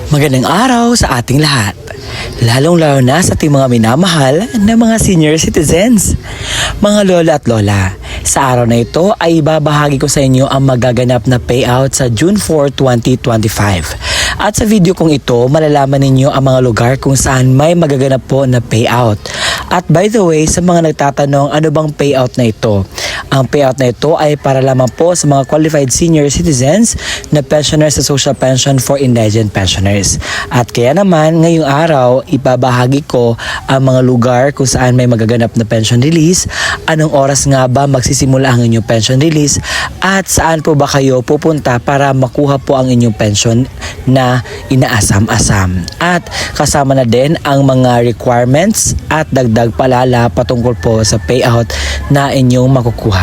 Magandang araw sa ating lahat, lalong-lalo na sa ating mga minamahal na mga senior citizens, mga lola at lola. Sa araw na ito ay ibabahagi ko sa inyo ang magaganap na payout sa June 4, 2025. At sa video kong ito, malalaman ninyo ang mga lugar kung saan may magaganap po na payout. At by the way, sa mga nagtatanong ano bang payout na ito? Ang payout na ito ay para lamang po sa mga qualified senior citizens na pensioners sa social pension for indigent pensioners. At kaya naman ngayong araw, ibabahagi ko ang mga lugar kung saan may magaganap na pension release, anong oras nga ba magsisimula ang inyong pension release, at saan po ba kayo pupunta para makuha po ang inyong pension na inaasam-asam. At kasama na din ang mga requirements at dagdag palala patungkol po sa payout na inyong makukuha.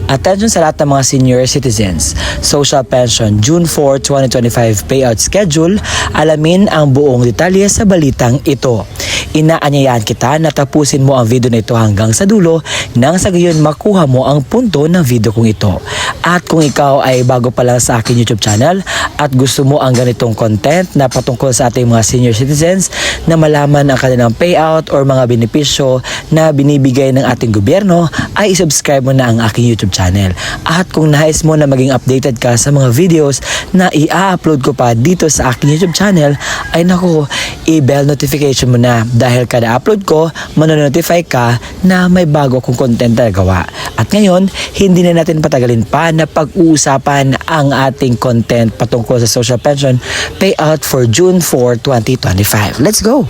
Attention sa lahat ng mga senior citizens. Social Pension June 4, 2025 payout schedule. Alamin ang buong detalye sa balitang ito. Inaanyayahan kita na tapusin mo ang video na ito hanggang sa dulo nang sa gayon makuha mo ang punto ng video kong ito. At kung ikaw ay bago pa lang sa aking YouTube channel at gusto mo ang ganitong content na patungkol sa ating mga senior citizens na malaman ang kanilang payout or mga benepisyo na binibigay ng ating gobyerno, ay isubscribe mo na ang aking YouTube channel. At kung nais mo na maging updated ka sa mga videos na i-upload ko pa dito sa aking YouTube channel, ay naku, i-bell notification mo na dahil kada upload ko, manonotify ka na may bago kong content na gawa. At ngayon, hindi na natin patagalin pa na pag-uusapan ang ating content patungkol sa social pension payout for June 4, 2025. Let's go!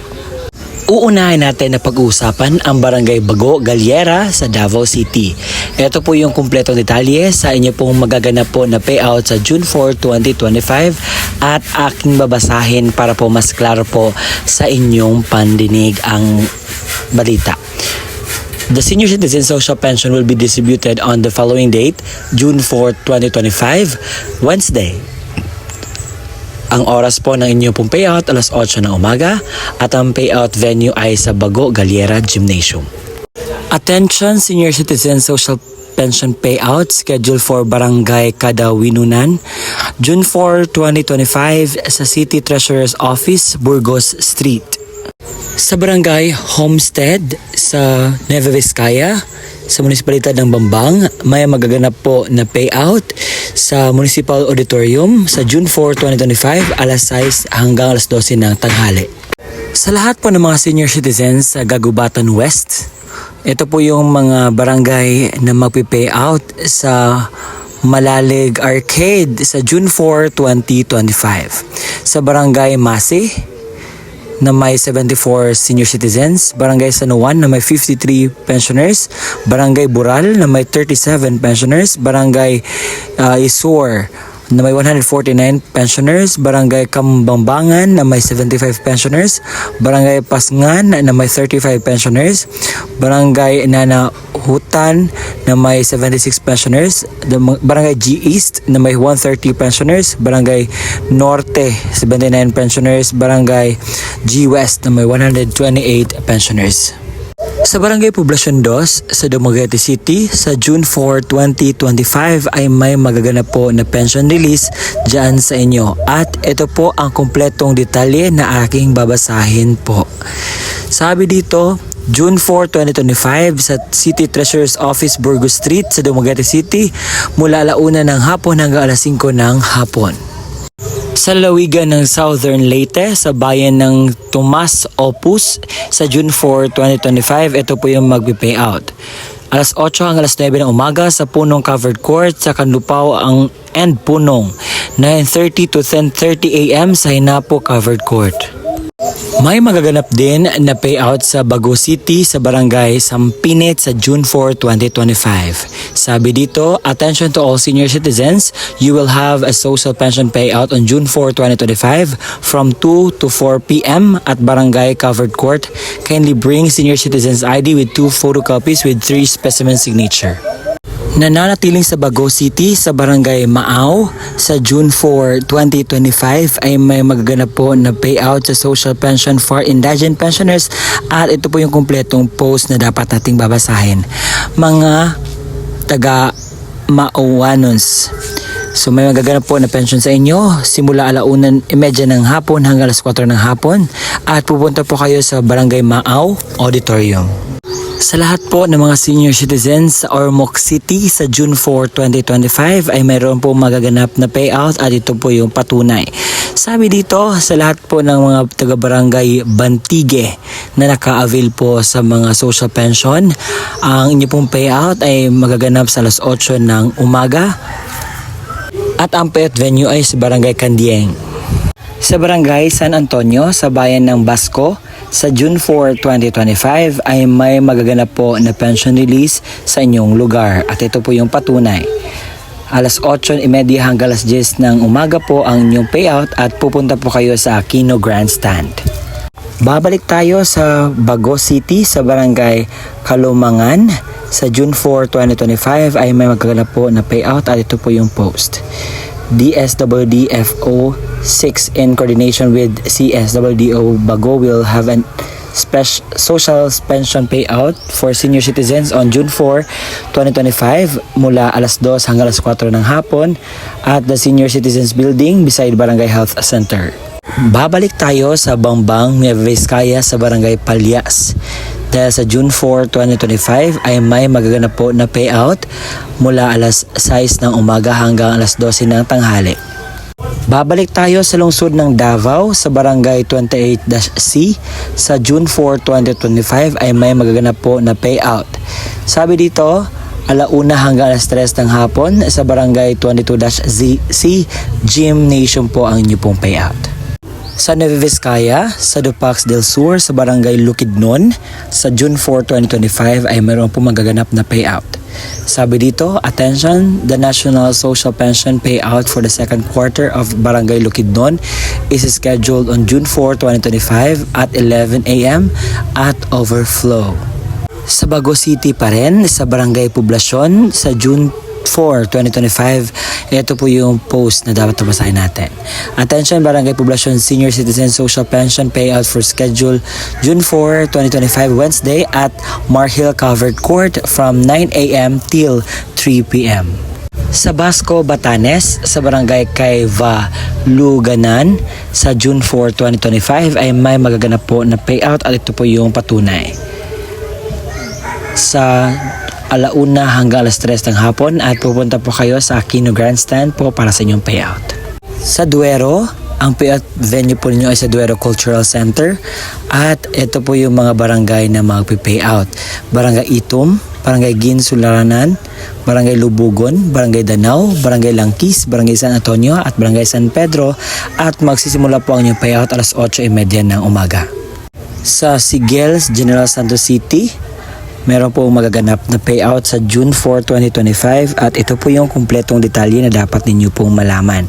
Uunahin natin na pag-uusapan ang Barangay Bago, Galliera sa Davao City. Ito po yung kumpletong detalye sa inyo pong magaganap po na payout sa June 4, 2025 at aking babasahin para po mas klaro po sa inyong pandinig ang balita. The senior citizen social pension will be distributed on the following date, June 4, 2025, Wednesday. Ang oras po ng inyong pong payout, alas 8 ng umaga, at ang payout venue ay sa Bago, Galliera Gymnasium. Attention senior citizen social pension payout scheduled for Barangay Kadawinunan, June 4, 2025 sa City Treasurer's Office, Burgos Street. Sa Barangay Homestead sa Nueva Vizcaya, sa Munisipalidad ng Bambang, may magaganap po na payout sa Municipal Auditorium sa June 4, 2025 alas 6 hanggang alas 12 ng tanghali. Sa lahat po ng mga senior citizens sa Gagubatan West, ito po yung mga barangay na magpi-payout sa Malalig Arcade sa June 4, 2025. Sa Barangay Masi na may 74 senior citizens, Barangay San Juan na may 53 pensioners, Barangay Bural na may 37 pensioners, Barangay Isur na may 149 pensioners, Barangay Kambambangan na may 75 pensioners, Barangay Pasngan na may 35 pensioners, Barangay Nanahutan na may 76 pensioners, Barangay G East na may 130 pensioners, Barangay Norte 79 pensioners, Barangay G West na may 128 pensioners. Sa Barangay Poblacion 2 sa Dumaguete City sa June 4, 2025 ay may magaganap po na pension release dyan sa inyo. At ito po ang kumpletong detalye na aking babasahin po. Sabi dito, June 4, 2025 sa City Treasurer's Office, Burgos Street sa Dumaguete City mula alauna ng hapon hanggang alas 5 ng hapon. Sa lalawigan ng Southern Leyte sa bayan ng Tomas Opus sa June 4, 2025, ito po yung magpi-payout. Alas 8 hanggang alas 9 ng umaga sa Punong Covered Court sa Kanlupao and Punong. 9:30 to 10:30 a.m. sa Hinapo Covered Court. May magaganap din na payout sa Bago City sa Barangay Sampinit sa June 4, 2025. Sabi dito, attention to all senior citizens, you will have a social pension payout on June 4, 2025 from 2 to 4 p.m. at Barangay Covered Court. Kindly bring senior citizens ID with 2 photocopies with 3 specimen signature. Nananatiling sa Bago City sa Barangay Maaw sa June 4, 2025 ay may magaganap po na payout sa social pension for indigent pensioners at ito po yung kumpletong post na dapat nating babasahin. Mga taga Mauanons, So may magaganap po na pension sa inyo simula 1:30 ng hapon hanggang 4 ng hapon at pupunta po kayo sa Barangay Maaw Auditorium. Sa lahat po ng mga senior citizens sa Ormoc City sa June 4, 2025 ay mayroon po magaganap na payout at ito po yung patunay. Sabi dito sa lahat po ng mga taga-barangay Bantige na naka-avail po sa mga social pension, ang inyo pong payout ay magaganap sa 8 ng umaga at ang payout venue ay sa Barangay Kandieng. Sa Barangay San Antonio sa bayan ng Basco, sa June 4, 2025 ay may magaganap po na pension release sa inyong lugar at ito po yung patunay. 8:30 hanggang 10 ng umaga po ang inyong payout at pupunta po kayo sa Aquino Grandstand. Babalik tayo sa Bago City sa Barangay Kalumangan. Sa June 4, 2025 ay may magaganap po na payout at ito po yung post. DSWD-FO 6 in coordination with CSWDO Bago will have an social pension payout for senior citizens on June 4, 2025 mula 2:00 hanggang 4:00 ng hapon at the Senior Citizens Building beside Barangay Health Center. Babalik tayo sa Bambang, Nueva Vizcaya sa Barangay Palyas. Dahil sa June 4, 2025 ay may magaganap po na payout mula 6:00 ng umaga hanggang 12:00 ng tanghali. Babalik tayo sa lungsod ng Davao sa Barangay 28-C. Sa June 4, 2025 ay may magaganap po na payout. Sabi dito, 1:00 hanggang 3:00 ng hapon sa Barangay 22-C Gymnasium po ang inyo pong payout. Sa Nueva Vizcaya, sa Dupax del Sur sa Barangay Lukidnon, sa June 4, 2025 ay mayroon po magaganap na payout. Sabi dito, attention, the National Social Pension Payout for the second quarter of Barangay Lukidnon is scheduled on June 4, 2025 at 11 a.m. at Overflow. Sa Bago City pa rin, sa Barangay Poblasyon, sa June 4, 2025, ito po yung post na dapat basahin natin. Attention, Barangay Poblasyon Senior Citizen Social Pension Payout for schedule June 4, 2025 Wednesday at Marhill Covered Court from 9 a.m. till 3 p.m. Sa Basco, Batanes, sa Barangay Caiva, Luganan, sa June 4, 2025 ay may magaganap po na payout at ito po yung patunay. Sa 1:00 hanggang 3:00 ng hapon at pupunta po kayo sa Aquino Grandstand po para sa inyong payout. Sa Duero, ang payout venue po ninyo ay sa Duero Cultural Center at ito po yung mga barangay na magpi-payout. Barangay Itum, Barangay Ginsularanan, Barangay Lubugon, Barangay Danau, Barangay Langkis, Barangay San Antonio at Barangay San Pedro at magsisimula po ang inyong payout 8:30 ng umaga. Sa Sigels, General Santos City, meron po magaganap na payout sa June 4, 2025 at ito po yung kumpletong detalye na dapat ninyo pong malaman.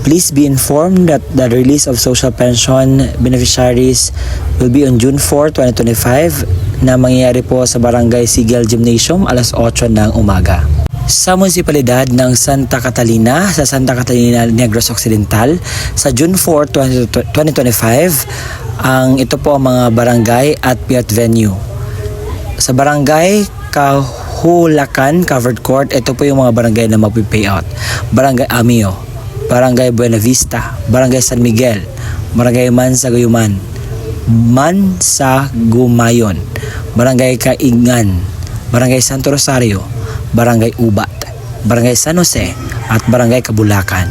Please be informed that the release of social pension beneficiaries will be on June 4, 2025 na mangyayari po sa Barangay Sigel Gymnasium 8:00 ng umaga. Sa munisipalidad ng Santa Catalina, sa Santa Catalina Negros Occidental, sa June 4, 2025, ito po ang mga barangay at payout venue. Sa Barangay Kahulakan Covered Court, ito po yung mga barangay na magpi-payout. Barangay Amio, Barangay Buena Vista, Barangay San Miguel, Barangay Mansaguyuman, Mansagumayon, Barangay Kaingan, Barangay Santo Rosario, Barangay Ubat, Barangay San Jose at Barangay Kabulakan.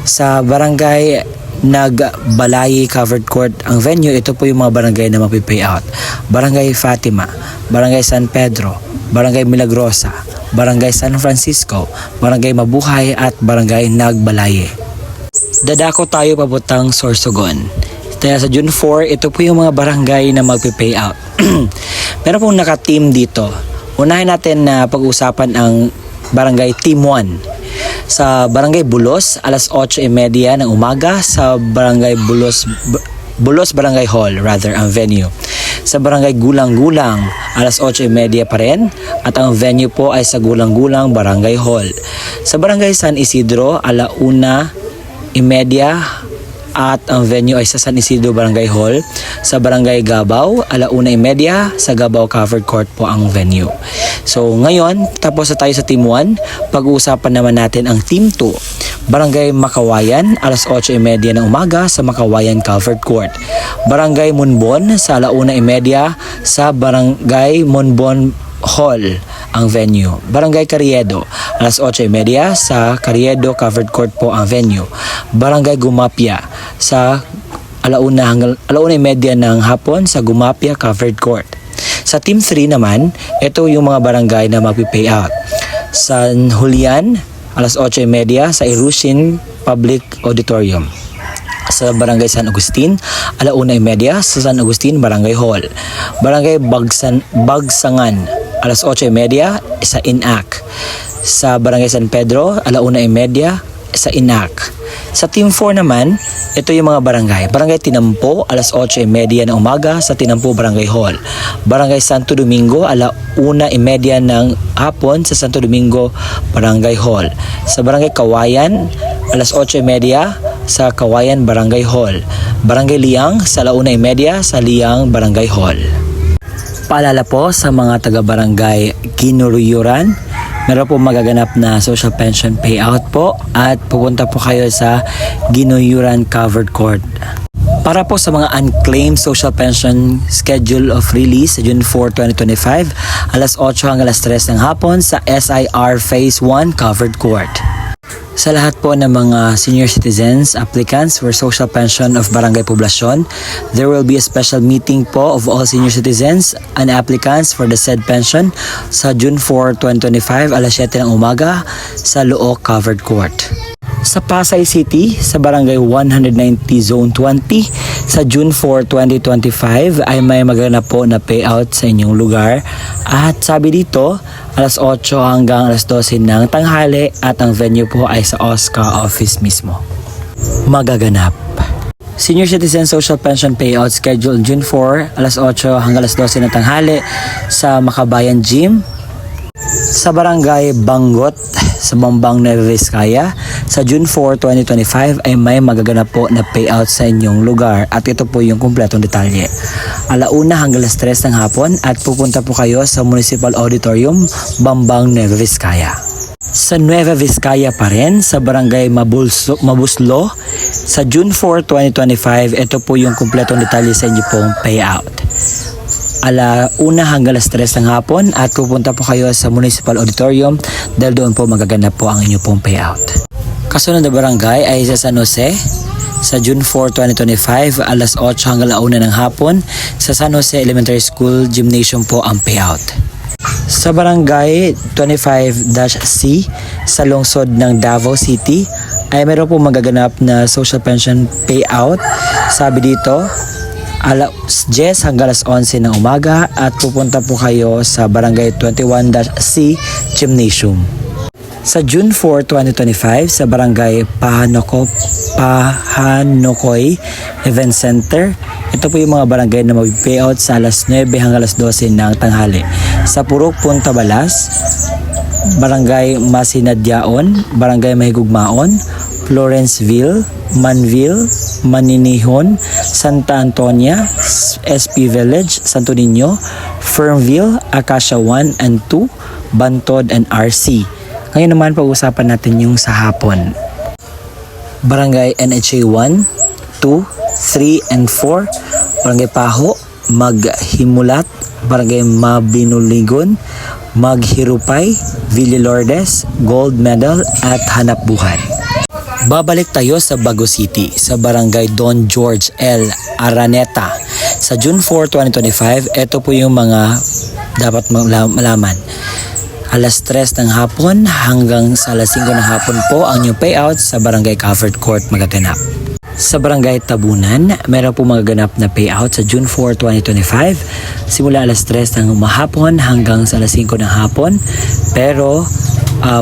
Sa Barangay Nagbalay Covered Court ang venue, ito po yung mga barangay na magpi-payout. Barangay Fatima, Barangay San Pedro, Barangay Milagrosa, Barangay San Francisco, Barangay Mabuhay at Barangay Nagbalaye. Dadako tayo papuntang Sorsogon. Kaya sa June 4, ito po yung mga barangay na magpi-payout. Meron pong naka-team dito. Unahin natin na pag-usapan ang Barangay Team 1. Sa Barangay Bulos, 8:30 ng umaga sa Barangay Bulos Barangay Hall, ang venue. Sa Barangay Gulang-Gulang, 8:30 pa rin at ang venue po ay sa Gulang-Gulang Barangay Hall. Sa Barangay San Isidro, 1:30 at ang venue ay sa San Isidro Barangay Hall sa Barangay Gabaw, 1:30 sa Gabaw Covered Court po ang venue. So ngayon, tapos na tayo sa Team 1, pag-uusapan naman natin ang Team 2. Barangay Makawayan, 8:30 ng umaga sa Makawayan Covered Court. Barangay Monbon sa 1:30 sa Barangay Monbon Hall ang venue. Barangay Carriedo, 8:30 sa Carriedo Covered Court po ang venue. Barangay Gumapia sa 1:30 ng hapon sa Gumapia Covered Court. Sa Team 3 naman, ito yung mga barangay na magpi-pay out. San Julian, 8:30 sa Irusin Public Auditorium. Sa Barangay San Agustin, 1:30 sa San Agustin Barangay Hall. Barangay Bagsangan, 8:30 sa INAC. Sa Barangay San Pedro, 1:30 sa INAC. Sa Team 4 naman, ito yung mga barangay. Barangay Tinampo, 8:30 ng umaga sa Tinampo Barangay Hall. Barangay Santo Domingo, 1:30 ng hapon sa Santo Domingo Barangay Hall. Sa Barangay Kawayan, 8:30 sa Kawayan Barangay Hall. Barangay Liang, sa 1:30 sa Liang Barangay Hall. Paalala po sa mga taga-barangay Kinuruyuran, meron po magaganap na social pension payout po at pupunta po kayo sa Ginuyuran Covered Court. Para po sa mga unclaimed social pension schedule of release sa June 4, 2025, 8:00 hanggang 3:00 ng hapon sa SIR Phase 1 Covered Court. Sa lahat po ng mga senior citizens, applicants for social pension of Barangay Poblacion, there will be a special meeting po of all senior citizens and applicants for the said pension sa June 4, 2025, 7:00 ng umaga sa Loo Covered Court. Sa Pasay City, sa Barangay 190 Zone 20, sa June 4, 2025 ay may maganap po na payout sa inyong lugar. At sabi dito, 8:00 hanggang 12:00 ng tanghali at ang venue po ay sa OSCA office mismo. Magaganap. Senior Citizen Social Pension Payout scheduled June 4, 8:00 hanggang 12:00 ng tanghali sa Makabayan Gym, sa Barangay Bangot, sa Bambang Nueva Vizcaya. Sa June 4, 2025 ay may magaganap po na payout sa inyong lugar at ito po yung kumpletong detalye. 1:00 hanggang 3:00 ng hapon at pupunta po kayo sa Municipal Auditorium, Bambang Nueva Vizcaya. Sa Nueva Vizcaya pa rin, sa Barangay Mabuslo, sa June 4, 2025, ito po yung kumpletong detalye sa inyo pong payout. 1:00 hanggang 3:00 ng hapon at pupunta po kayo sa Municipal Auditorium dahil doon po magaganap po ang inyo pong payout. Kasunod na barangay ay sa San Jose. Sa June 4, 2025, 8:00 hanggang 1:00 ng hapon sa San Jose Elementary School Gymnasium po ang payout. Sa Barangay 25-C sa lungsod ng Davao City ay meron po magaganap na social pension payout. Sabi dito, 10:00 hanggang 11:00 ng umaga at pupunta po kayo sa Barangay 21-C Gymnasium. Sa June 4, 2025 sa Barangay Pahanokoy Event Center, ito po yung mga barangay na mag-payout sa 9:00 hanggang 12:00 ng tanghali. Sa Purok Punta Balas, Barangay Masinadyaon, Barangay Mahigugmaon, Florenceville, Manville, Maninihon, Santa Antonia, SP Village, Santo Niño, Fernville, Acacia 1 and 2, Bantod and RC. Ngayon naman pag-usapan natin yung sa hapon. Barangay NHA 1, 2, 3 and 4, Barangay Paho, Maghimulat, Barangay Mabinuligon, Maghirupay, Villa Lourdes, Gold Medal at Hanap Buhay. Babalik tayo sa Bago City, sa Barangay Don George L. Araneta. Sa June 4, 2025, ito po yung mga dapat malaman. 3:00 ng hapon hanggang sa 5:00 ng hapon po ang new payout sa Barangay Covered Court magaganap. Sa Barangay Tabunan, meron po magaganap na payout sa June 4, 2025 simula 3:00 ng hapon hanggang sa 5:00 ng hapon. Pero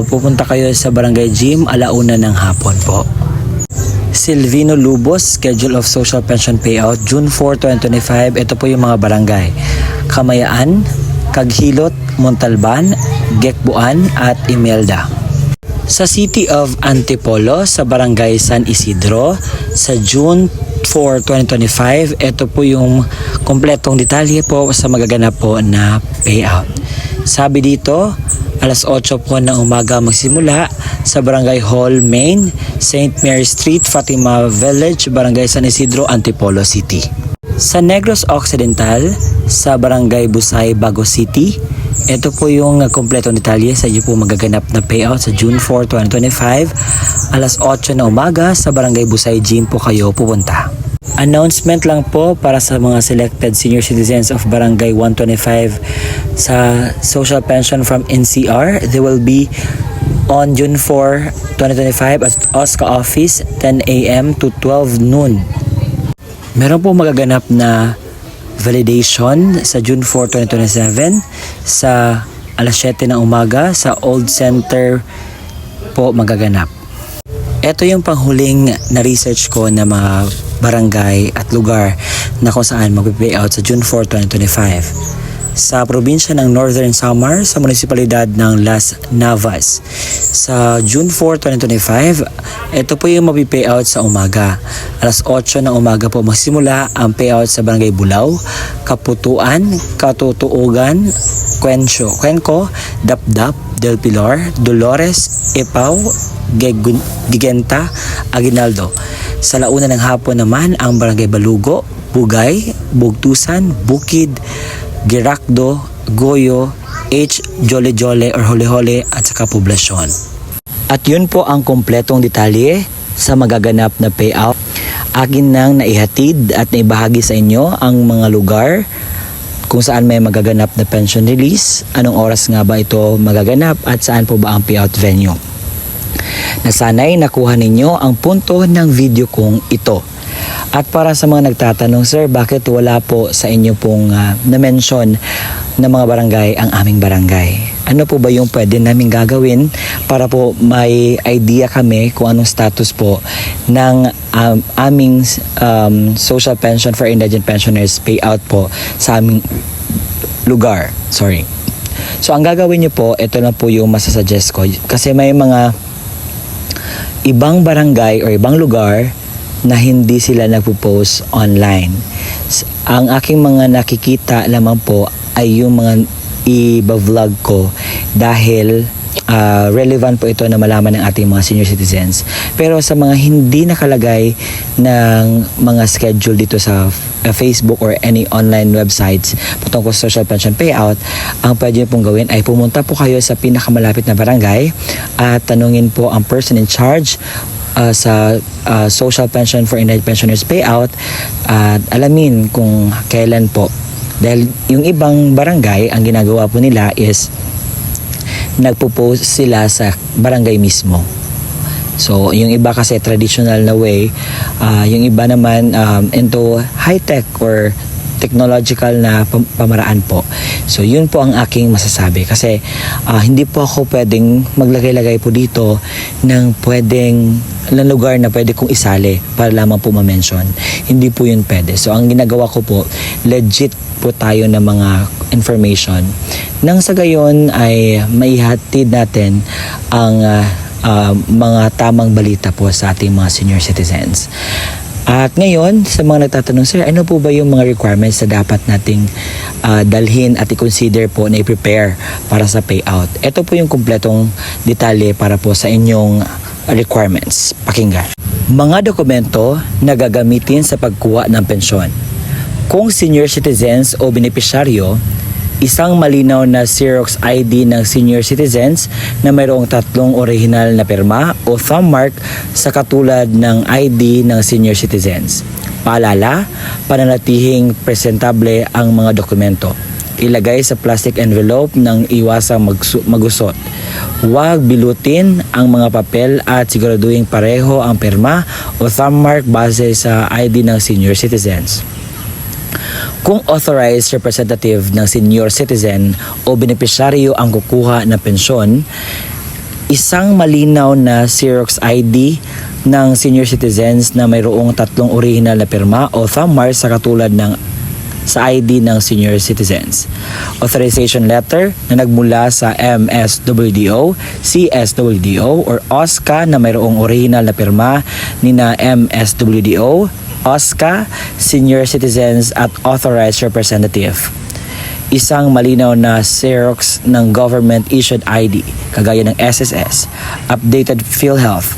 pupunta kayo sa Barangay Gym 1:00 ng hapon po. Silvino Lubos, Schedule of Social Pension Payout, June 4, 2025. Ito po yung mga barangay: Kamayaan, Kaghilot, Montalban, Gekbuan at Imelda. Sa City of Antipolo sa Barangay San Isidro sa June 4, 2025. Ito po yung kompletong detalye po sa magaganap po na payout. Sabi dito, alas 8 po ng umaga magsimula sa Barangay Hall Main, St. Mary Street, Fatima Village, Barangay San Isidro, Antipolo City. Sa Negros Occidental sa Barangay Busay, Bago City. Ito po yung kompletong detalye sa iyo po magaganap na payout sa June 4, 2025. Alas 8 na umaga sa Barangay Busay Gym po kayo pupunta. Announcement lang po para sa mga selected senior citizens of Barangay 125 sa social pension from NCR. They will be on June 4, 2025 at OSCA office 10 a.m. to 12 noon. Meron po magaganap na validation sa June 4, 2027 sa alas 7 ng umaga sa Old Center po magaganap. Ito yung panghuling na research ko na mga barangay at lugar na kung saan mag-payout sa June 4, 2025. Sa probinsya ng Northern Samar sa munisipalidad ng Las Navas. Sa June 4, 2025, ito po yung mapipayout sa umaga. Alas 8 ng umaga po magsimula ang payout sa Barangay Bulao, Kaputuan, Katutuugan, Cuenco, Dapdap, Del Pilar, Dolores, Ipaw, Gigenta, Aguinaldo. Sa launa ng hapon naman ang Barangay Balugo, Bugay, Bugtusan, Bukid, Giracdo, Goyo, H, Jole-Jole or Hole-Hole at saka poblasyon. At yun po ang kompletong detalye sa magaganap na payout. Akin nang naihatid at naibahagi sa inyo ang mga lugar kung saan may magaganap na pension release, anong oras nga ba ito magaganap at saan po ba ang payout venue. Nasanay nakuha ninyo ang punto ng video kong ito. At para sa mga nagtatanong, sir, bakit wala po sa inyo pong na-mention na mga barangay ang aming barangay? Ano po ba yung pwede namin gagawin para po may idea kami kung anong status po ng aming social pension for indigent pensioners payout po sa aming lugar? Sorry. So, ang gagawin nyo po, ito na po yung masasuggest ko. Kasi may mga ibang barangay o ibang lugar na hindi sila nagpo-post online. Ang aking mga nakikita lamang po ay yung mga i-vlog ko dahil relevant po ito na malaman ng ating mga senior citizens. Pero sa mga hindi nakalagay ng mga schedule dito sa Facebook or any online websites patungkol sa social pension payout, ang pwede pong gawin ay pumunta po kayo sa pinakamalapit na barangay at tanungin po ang person in charge sa social pension for indigent pensioners payout at alamin kung kailan po. Dahil yung ibang barangay, ang ginagawa po nila is nagpo-post sila sa barangay mismo. So, yung iba kasi traditional na way, yung iba naman into high-tech or technological na pamaraan po. So, yun po ang aking masasabi. Kasi, hindi po ako pwedeng maglagay-lagay po dito ng pwedeng ng lugar na pwede kong isali para lamang po ma-mention. Hindi po yun pwede. So, ang ginagawa ko po, legit po tayo ng mga information. Nang sa gayon ay maihatid natin ang mga tamang balita po sa ating mga senior citizens. At ngayon, sa mga nagtatanong, sir, ano po ba yung mga requirements na dapat nating dalhin at i-consider po na i-prepare para sa payout? Ito po yung kumpletong detalye para po sa inyong requirements. Pakinggan. Mga dokumento na gagamitin sa pagkuha ng pensyon. Kung senior citizens o benepisyaryo, isang malinaw na Xerox ID ng senior citizens na mayroong 3 original na pirma o thumb mark sa katulad ng ID ng senior citizens. Paalala, pananatihing presentable ang mga dokumento. Ilagay sa plastic envelope nang iwasang magusot. Huwag bilutin ang mga papel at siguraduhin pareho ang pirma o thumb mark base sa ID ng senior citizens. Kung authorized representative ng senior citizen o benepisyaryo ang kukuha ng pensyon, isang malinaw na Xerox ID ng senior citizens na mayroong 3 original na pirma o thumb mark sa katulad ng sa ID ng senior citizens. Authorization letter na nagmula sa MSWDO, CSWDO or OSCA na mayroong original na pirma ni na MSWDO, OSCA, senior citizens at authorized representative. Isang malinaw na Xerox ng government-issued ID, kagaya ng SSS, updated PhilHealth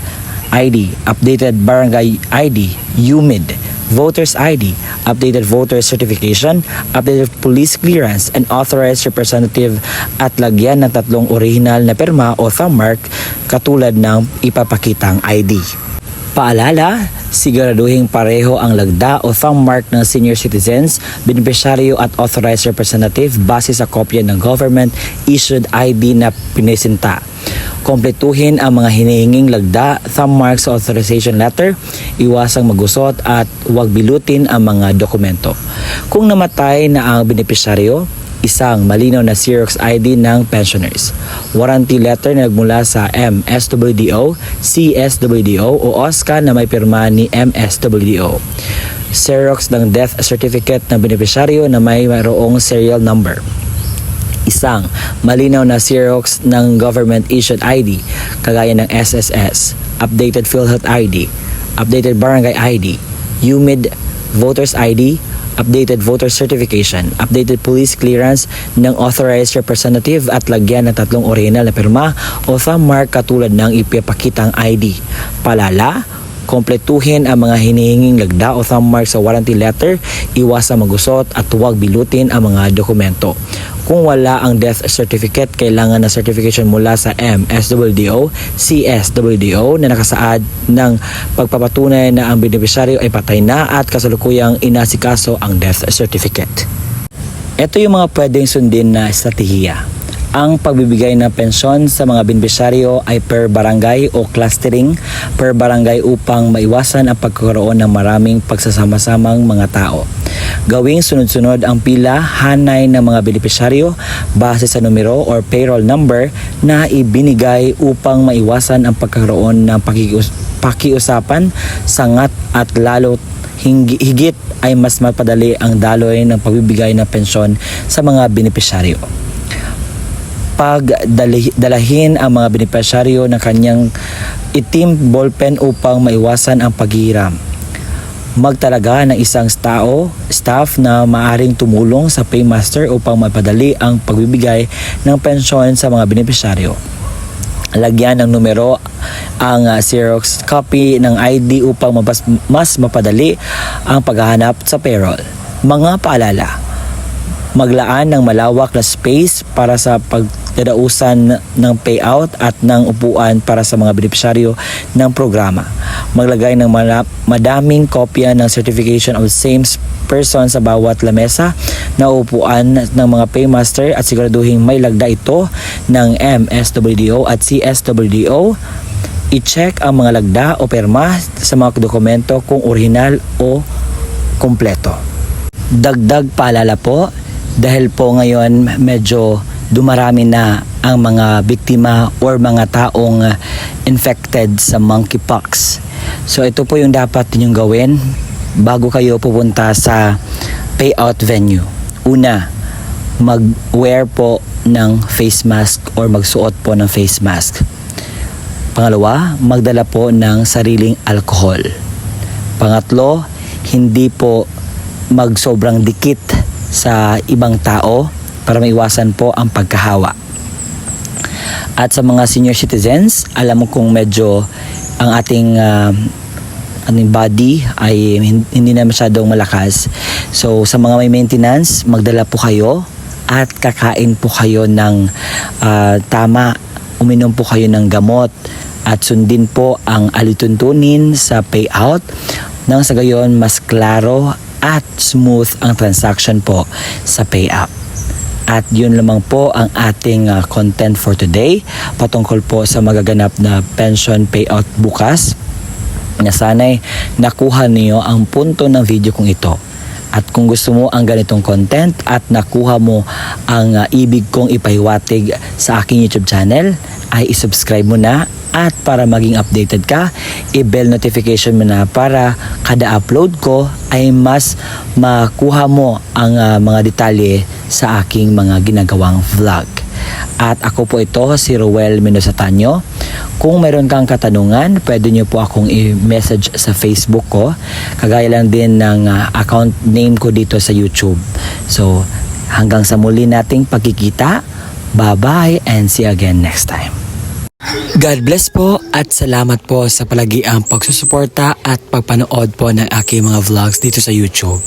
ID, updated Barangay ID, UMID, Voters ID, updated voter certification, updated police clearance, and authorized representative at lagyan ng 3 original na pirma o thumb mark katulad ng ipapakitang ID. Paalala, siguraduhing pareho ang lagda o thumb mark ng senior citizens, beneficiaryo at authorized representative base sa kopya ng government-issued ID na pinisinta. Kompletuhin ang mga hinihinging lagda, thumb mark sa authorization letter, iwasang magusot at huwag bilutin ang mga dokumento. Kung namatay na ang beneficiaryo, isang malinaw na Xerox ID ng pensioners. Warranty letter na nagmula sa MSWDO, CSWDO o OSCA na may pirma ni MSWDO. Xerox ng death certificate ng beneficiaryo na may mayroong serial number. Isang malinaw na Xerox ng government-issued ID kagaya ng SSS, updated PhilHealth ID, updated Barangay ID, UMID, Voters ID, updated voter certification, updated police clearance ng authorized representative at lagyan ng 3 original na pirma o thumb mark katulad ng ipapakitang ID. Palala, kompletuhin ang mga hinihinging lagda o thumb mark sa warranty letter, iwasang magusot at huwag bilutin ang mga dokumento. Kung wala ang death certificate, kailangan na certification mula sa MSWDO, CSWDO na nakasaad ng pagpapatunay na ang beneficiaryo ay patay na at kasalukuyang inasikaso ang death certificate. Ito yung mga pwedeng sundin na estratehiya. Ang pagbibigay ng pensyon sa mga beneficiaryo ay per barangay o clustering per barangay upang maiwasan ang pagkakaroon ng maraming pagsasama-samang mga tao. Gawing sunod-sunod ang pila hanay ng mga beneficiaryo base sa numero or payroll number na ibinigay upang maiwasan ang pagkakaroon ng pakiusapan, sangat at lalo higit ay mas mapadali ang daloy ng pagbibigay ng pensyon sa mga beneficiaryo. Pagdalahin ang mga beneficiaryo ng kanyang itim ballpen upang maiwasan ang paghihiram. Magtalaga ng isang staff na maaring tumulong sa paymaster upang mapadali ang pagbibigay ng pensyon sa mga beneficiaryo. Lagyan ng numero ang Xerox copy ng ID upang mas mapadali ang paghahanap sa payroll. Mga paalala, maglaan ng malawak na space para sa pagdadausan ng payout at ng upuan para sa mga beneficiaryo ng programa. Maglagay ng madaming kopya ng certification of same person sa bawat lamesa na upuan ng mga paymaster at siguraduhin may lagda ito ng MSWDO at CSWDO. I-check ang mga lagda o perma sa mga dokumento kung orihinal o kumpleto. Dagdag paalala po, dahil po ngayon medyo dumarami na ang mga biktima or mga taong infected sa monkeypox. So ito po yung dapat ninyong gawin bago kayo pupunta sa payout venue. Una, mag-wear po ng face mask or magsuot po ng face mask. Pangalawa, magdala po ng sariling alcohol. Pangatlo, hindi po magsobrang dikit sa ibang tao para maiwasan po ang pagkahawa. At sa mga senior citizens, alam mo kung medyo ang ating body ay hindi na masyadong malakas. So sa mga may maintenance, magdala po kayo at kakain po kayo ng tama, uminom po kayo ng gamot at sundin po ang alituntunin sa payout nang sa gayon mas klaro at smooth ang transaction po sa payout. At yun lamang po ang ating content for today patungkol po sa magaganap na pension payout bukas, na sana'y nakuha niyo ang punto ng video kong ito. At kung gusto mo ang ganitong content at nakuha mo ang ibig kong ipahiwatig sa aking YouTube channel, ay isubscribe mo na at para maging updated ka, i-bell notification mo na para kada upload ko ay mas makuha mo ang mga detalye sa aking mga ginagawang vlog. At ako po ito, si Roel Menosatanyo. Kung meron kang katanungan, pwede nyo po akong i-message sa Facebook ko. Kagaya lang din ng account name ko dito sa YouTube. So, hanggang sa muli nating pagkikita, bye-bye and see you again next time. God bless po at salamat po sa palagiang pagsusuporta at pagpanood po ng aking mga vlogs dito sa YouTube.